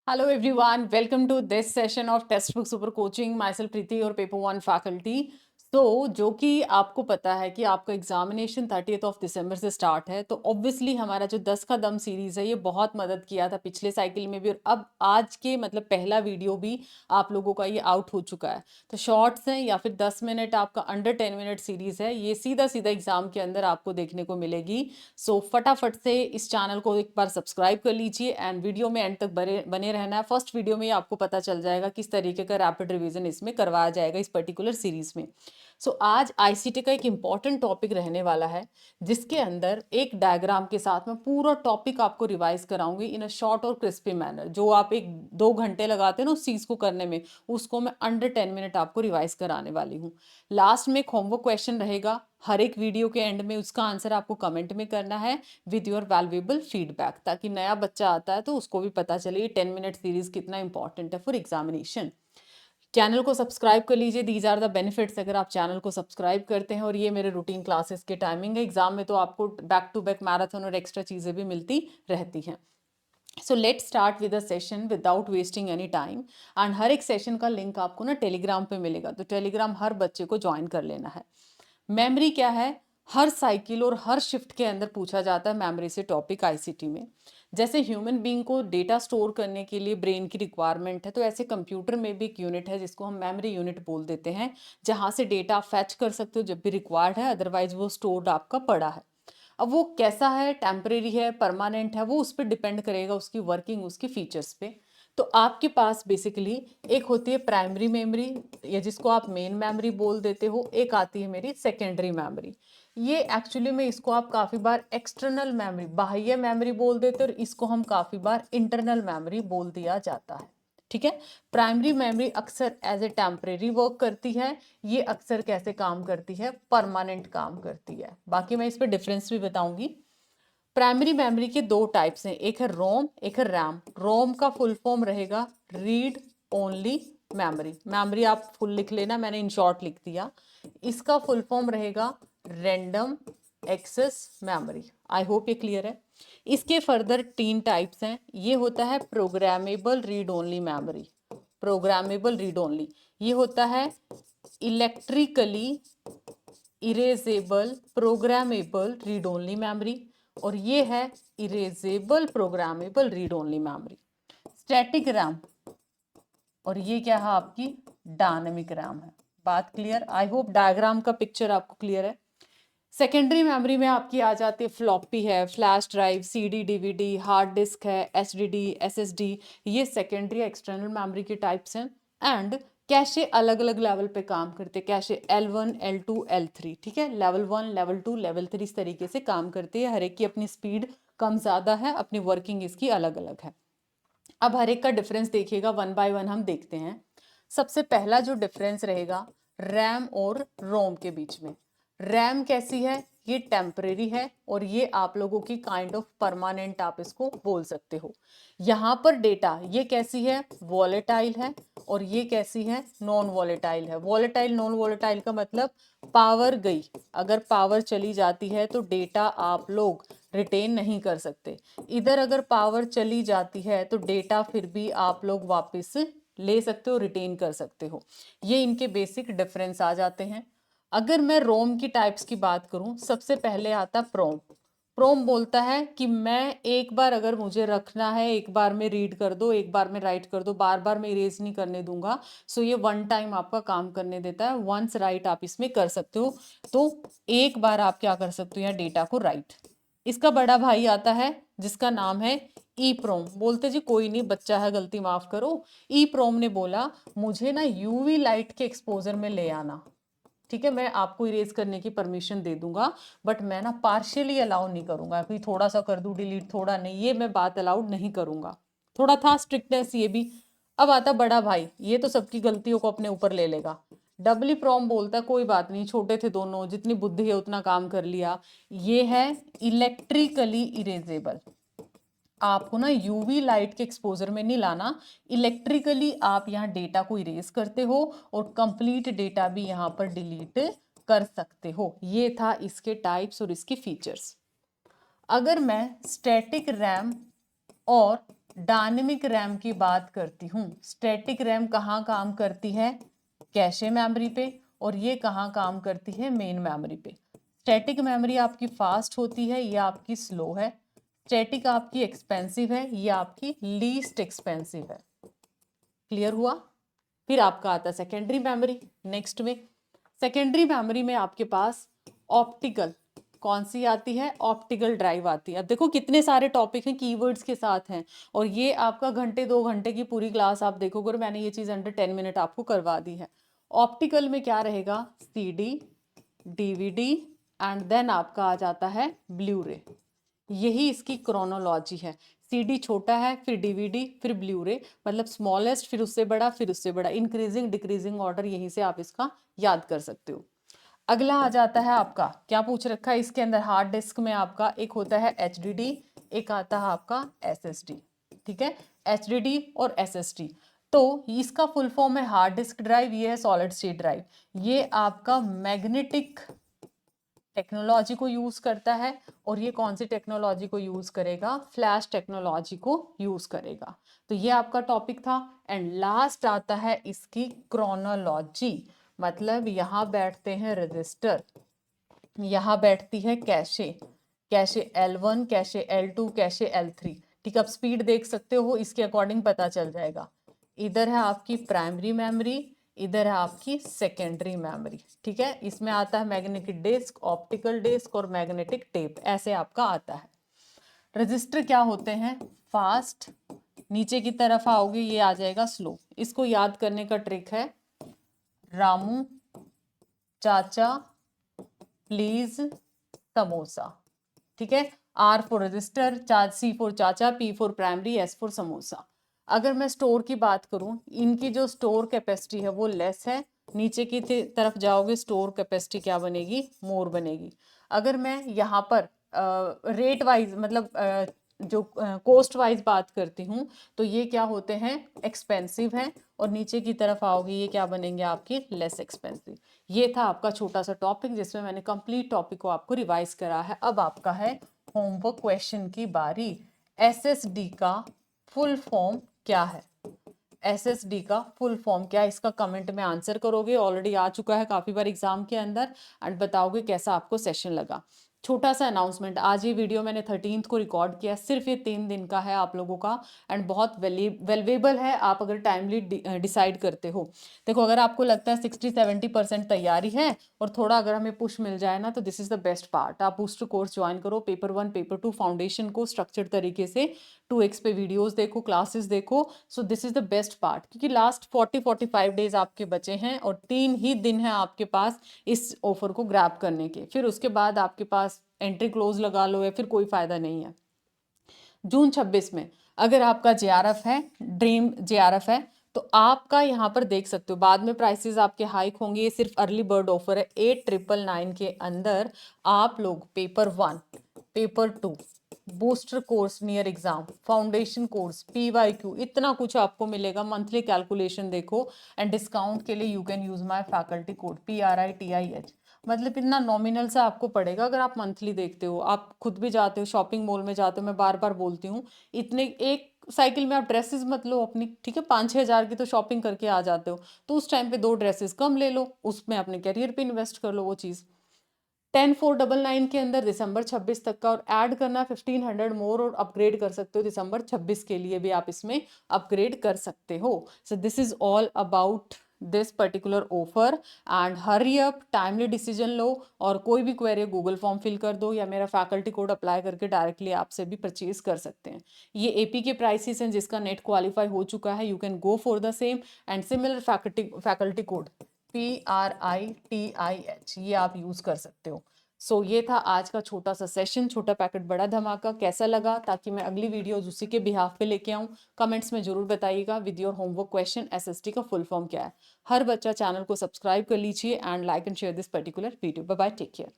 Hello everyone, welcome to this session of Textbook Super Coaching. Myself Preeti और paper one faculty. जो कि आपको पता है कि आपका एग्जामिनेशन 30th ऑफ दिसंबर से स्टार्ट है, तो ऑब्वियसली हमारा जो 10 का दम सीरीज है ये बहुत मदद किया था पिछले साइकिल में भी, और अब आज के मतलब पहला वीडियो भी आप लोगों का ये आउट हो चुका है। तो शॉर्ट्स हैं या फिर 10 मिनट आपका अंडर 10 मिनट सीरीज है, ये सीधा सीधा एग्जाम के अंदर आपको देखने को मिलेगी। फटाफट से इस चैनल को एक बार सब्सक्राइब कर लीजिए एंड वीडियो में एंड तक बने रहना है। फर्स्ट वीडियो में ही आपको पता चल जाएगा किस तरीके का रैपिड रिवीजन इसमें करवाया जाएगा इस पर्टिकुलर सीरीज में। आज आईसीटी का एक इंपॉर्टेंट टॉपिक रहने वाला है, जिसके अंदर एक डायग्राम के साथ में पूरा टॉपिक आपको रिवाइज कराऊंगी इन अ शॉर्ट और क्रिस्पी मैनर। जो आप 1-2 घंटे लगाते हैं ना उस चीज को करने में, उसको मैं अंडर 10 मिनट आपको रिवाइज कराने वाली हूँ। लास्ट में एक होमवर्क क्वेश्चन रहेगा, हर एक वीडियो के एंड में उसका आंसर आपको कमेंट में करना है विद योर वैल्यूएबल फीडबैक, ताकि नया बच्चा आता है तो उसको भी पता चले ये 10 मिनट सीरीज कितना इंपॉर्टेंट है फॉर एग्जामिनेशन। चैनल को सब्सक्राइब कर लीजिए, दीज आर द बेनिफिट्स अगर आप चैनल को सब्सक्राइब करते हैं। और ये मेरे रूटीन क्लासेस के टाइमिंग है, एग्जाम में तो आपको बैक टू बैक मैराथन और एक्स्ट्रा चीज़ें भी मिलती रहती हैं। So let start with a session without wasting any time. And हर एक सेशन का लिंक आपको ना टेलीग्राम पे मिलेगा, तो टेलीग्राम हर बच्चे को ज्वाइन कर लेना है। मेमोरी क्या है, हर साइकिल और हर शिफ्ट के अंदर पूछा जाता है मेमोरी से टॉपिक आईसीटी में। जैसे ह्यूमन बीइंग को डेटा स्टोर करने के लिए ब्रेन की रिक्वायरमेंट है, तो ऐसे कंप्यूटर में भी एक यूनिट है जिसको हम मेमोरी यूनिट बोल देते हैं, जहाँ से डेटा फैच कर सकते हो जब भी रिक्वायर्ड है, अदरवाइज वो स्टोर्ड आपका पड़ा है। अब वो कैसा है, टेम्परेरी है, परमानेंट है, वो उस पर डिपेंड करेगा, उसकी वर्किंग, उसकी फीचर्स पे। तो आपके पास बेसिकली एक होती है प्राइमरी मेमोरी, या जिसको आप मेन मेमोरी बोल देते हो, एक आती है मेरी सेकेंडरी मेमोरी। ये एक्चुअली में इसको आप काफ़ी बार एक्सटर्नल मेमोरी, बाह्य मेमोरी बोल देते हो, और इसको हम काफ़ी बार इंटरनल मेमोरी बोल दिया जाता है। ठीक है। प्राइमरी मेमोरी अक्सर एज ए टेम्परेरी वर्क करती है, ये अक्सर कैसे काम करती है, परमानेंट काम करती है। बाकी मैं इस पर डिफरेंस भी बताऊंगी। प्राइमरी मेमोरी के दो टाइप्स हैं, एक है रोम, एक है रैम। रोम का फुल फॉर्म रहेगा रीड ओनली मेमोरी। मेमोरी आप फुल लिख लेना, मैंने इन शॉर्ट लिख दिया। इसका फुल फॉर्म रहेगा random access memory. I hope ये क्लियर है। इसके फर्दर 3 टाइप्स हैं। ये होता है programmable read only memory. Programmable read only ये होता है electrically erasable programmable read only memory, और ये है erasable programmable read only memory. Static RAM, और ये क्या है आपकी डायनेमिक रैम है। बात क्लियर? आई होप डायग्राम का पिक्चर आपको क्लियर है। सेकेंडरी मेमोरी में आपकी आ जाती है फ्लॉपी है, flash drive, CD DVD, hard disk है, एचडीडी, एसएसडी। ये सेकेंडरी एक्सटर्नल मेमोरी के टाइप्स हैं। एंड कैशे अलग अलग लेवल पे काम करते हैं, कैशे L1 L2 L3। ठीक है, लेवल 1 लेवल 2 लेवल 3 इस तरीके से काम करती है। हर एक की अपनी स्पीड कम ज़्यादा है, अपनी वर्किंग इसकी अलग अलग है। अब हर एक का डिफरेंस देखिएगा, वन बाय वन हम देखते हैं। सबसे पहला जो डिफरेंस रहेगा रैम और रोम के बीच में। रैम कैसी है, ये टेम्परेरी है, और ये आप लोगों की काइंड ऑफ परमानेंट आप इसको बोल सकते हो। यहाँ पर डेटा ये कैसी है, वॉलेटाइल है, और ये कैसी है, नॉन वॉलेटाइल है। वॉलेटाइल नॉन वॉलेटाइल का मतलब पावर गई, अगर पावर चली जाती है तो डेटा आप लोग रिटेन नहीं कर सकते। इधर अगर पावर चली जाती है तो डेटा फिर भी आप लोग वापस ले सकते हो, रिटेन कर सकते हो। ये इनके बेसिक डिफरेंस आ जाते हैं। अगर मैं रोम की टाइप्स की बात करूं, सबसे पहले आता प्रोम। प्रोम बोलता है कि मैं एक बार अगर मुझे रखना है, एक बार में रीड कर दो, एक बार में राइट कर दो, बार बार मैं इरेज नहीं करने दूंगा। सो ये वन टाइम आपका काम करने देता है, वंस राइट आप इसमें कर सकते हो। तो एक बार आप क्या कर सकते हो यहाँ डेटा को राइट। इसका बड़ा भाई आता है जिसका नाम है ई प्रोम। बोलते जी कोई नहीं, बच्चा है, गलती माफ करो। ई प्रोम ने बोला मुझे ना यूवी लाइट के एक्सपोजर में ले आना। ठीक है, मैं आपको इरेज करने की परमिशन दे दूंगा, बट मैं ना पार्शियली अलाउ नहीं करूंगा कि थोड़ा सा कर दूं डिलीट, थोड़ा नहीं, ये मैं बात अलाउड नहीं करूंगा। थोड़ा था स्ट्रिक्टनेस ये भी। अब आता बड़ा भाई, ये तो सबकी गलतियों को अपने ऊपर ले लेगा। डबली प्रॉम बोलता है कोई बात नहीं, छोटे थे दोनों, जितनी बुद्धि है उतना काम कर लिया। ये है इलेक्ट्रिकली इरेजेबल। आपको ना यूवी लाइट के एक्सपोजर में नहीं लाना, इलेक्ट्रिकली आप यहाँ डेटा को इरेज करते हो, और कंप्लीट डेटा भी यहाँ पर डिलीट कर सकते हो। ये था इसके टाइप्स और इसके फीचर्स। अगर मैं स्टैटिक रैम और डायनेमिक रैम की बात करती हूँ, स्टैटिक रैम कहाँ काम करती है, कैशे मेमोरी पे, और ये कहाँ काम करती है, मेन मेमोरी पे। स्टैटिक मेमोरी आपकी फास्ट होती है, ये आपकी स्लो है। स्टैटिक आपकी एक्सपेंसिव है, ये आपकी लीस्ट एक्सपेंसिव है। क्लियर हुआ? फिर आपका आता है सेकेंडरी मेमोरी। नेक्स्ट में सेकेंडरी मेमोरी में आपके पास ऑप्टिकल, कौन सी आती है, ऑप्टिकल ड्राइव आती है। अब देखो कितने सारे टॉपिक हैं, कीवर्ड्स के साथ हैं, और ये आपका घंटे 2 घंटे की पूरी क्लास आप देखोगे, और मैंने ये चीज़ अंडर 10 मिनट आपको करवा दी है। ऑप्टिकल में क्या रहेगा, CD, DVD, एंड देन आपका आ जाता है ब्लू रे। यही इसकी क्रोनोलॉजी है। CD छोटा है, फिर DVD, फिर ब्लू रे, मतलब स्मॉलेस्ट, फिर उससे बड़ा, फिर उससे बड़ा, इंक्रीजिंग डिक्रीजिंग ऑर्डर, यहीं से आप इसका याद कर सकते हो। अगला आ जाता है आपका, क्या पूछ रखा है इसके अंदर, हार्ड डिस्क में आपका एक होता है HDD, एक आता है आपका SSD। ठीक है, HDD और SSD, तो इसका फुल फॉर्म है हार्ड डिस्क ड्राइव, ये है सॉलिड स्टेट ड्राइव। ये आपका मैग्नेटिक टेक्नोलॉजी को यूज करता है, और ये कौन सी टेक्नोलॉजी को यूज करेगा, फ्लैश टेक्नोलॉजी को यूज करेगा। तो ये आपका टॉपिक था। एंड लास्ट आता है इसकी क्रोनोलॉजी, मतलब यहाँ बैठते हैं रजिस्टर, यहाँ बैठती है cache, cache L1, cache L2, cache L3। ठीक है, आप स्पीड देख सकते हो, इसके अकॉर्डिंग पता चल जाएगा। इधर है आपकी प्राइमरी मेमोरी, इधर है आपकी सेकेंडरी मेमोरी। ठीक है, इसमें आता है मैग्नेटिक डिस्क, ऑप्टिकल डिस्क और मैग्नेटिक टेप, ऐसे आपका आता है। रजिस्टर क्या होते हैं, फास्ट, नीचे की तरफ आओगे ये आ जाएगा स्लो। इसको याद करने का ट्रिक है, रामू चाचा प्लीज समोसा। ठीक है, R for register, C for चाचा, P for primary, S for samosa. अगर मैं स्टोर की बात करूं, इनकी जो स्टोर कैपेसिटी है वो लेस है, नीचे की तरफ जाओगे स्टोर कैपेसिटी क्या बनेगी, मोर बनेगी। अगर मैं यहाँ पर रेट वाइज, मतलब जो कॉस्ट वाइज बात करती हूँ, तो ये क्या होते हैं, एक्सपेंसिव हैं, और नीचे की तरफ आओगे ये क्या बनेंगे आपकी, लेस एक्सपेंसिव। ये था आपका छोटा सा टॉपिक, जिसमें मैंने कंप्लीट टॉपिक को आपको रिवाइज करा है। अब आपका है होमवर्क क्वेश्चन की बारी। SSD का फुल फॉर्म क्या है, SSD का फुल फॉर्म क्या है, इसका कमेंट में आंसर करोगे, ऑलरेडी आ चुका है काफी बार एग्जाम के अंदर, एंड बताओगे कैसा आपको सेशन लगा। छोटा सा अनाउंसमेंट, आज ये वीडियो मैंने 13th को रिकॉर्ड किया, सिर्फ ये 3 दिन का है आप लोगों का, एंड बहुत वैल्यूएबल है आप अगर टाइमली डिसाइड करते हो। देखो अगर आपको लगता है 60-70% तैयारी है, और थोड़ा अगर हमें पुश मिल जाए ना, तो this is the best part, आप बूस्टर कोर्स ज्वाइन करो, पेपर 1 पेपर 2 फाउंडेशन को स्ट्रक्चर्ड तरीके से 2x पे वीडियोस देखो, क्लासेस देखो। सो this is the best part, क्योंकि लास्ट 40-45 डेज आपके बचे हैं, और 3 ही दिन है आपके पास इस ऑफर को ग्रैब करने के, फिर उसके बाद आपके पास एंट्री क्लोज लगा लो या फिर कोई फायदा नहीं है। जून 26 में अगर आपका JRF है, ड्रीम JRF है, तो आपका यहाँ पर देख सकते हो, बाद में प्राइसेस आपके हाइक होंगे, ये सिर्फ अर्ली बर्ड ऑफर है। 8999 के अंदर आप लोग paper 1, paper 2, booster course near exam, foundation course, PYQ, इतना कुछ आपको मिलेगा। मंथली कैलकुलेशन देखो, एंड डिस्काउंट के लिए you can use my faculty code PRITIH, मतलब इतना नॉमिनल सा आपको पड़ेगा अगर आप मंथली देखते हो। आप खुद भी जाते हो शॉपिंग मॉल में जाते हो, मैं बार बार बोलती हूँ, इतने एक साइकिल में आप ड्रेसेस मत लो अपनी, ठीक है, 5-6 हज़ार की तो शॉपिंग करके आ जाते हो, तो उस टाइम पे 2 ड्रेसेस कम ले लो, उसमें अपने करियर पे इन्वेस्ट कर लो वो चीज़। 10499 के अंदर दिसंबर 26 तक का, और ऐड करना 1500 मोर, और अपग्रेड कर सकते हो दिसंबर 26 के लिए भी, आप इसमें अपग्रेड कर सकते हो। So this is all about this particular offer, and hurry up, timely decision लो, और कोई भी क्वेरी गूगल फॉर्म फिल कर दो, या मेरा फैकल्टी कोड अप्लाई करके डायरेक्टली आपसे भी परचेज कर सकते हैं। ये AP के प्राइसेस हैं, जिसका नेट क्वालिफाई हो चुका है, you can go for the same, and similar faculty code PRITIH ये आप यूज कर सकते हो। सो ये था आज का छोटा सा सेशन, छोटा पैकेट बड़ा धमाका। कैसा लगा, ताकि मैं अगली वीडियोज उसी के बिहाफ पे लेके आऊँ, कमेंट्स में जरूर बताइएगा with your homework question, SSD का फुल फॉर्म क्या है। हर बच्चा चैनल को सब्सक्राइब कर लीजिए, and like and share this particular video. Bye bye, take care.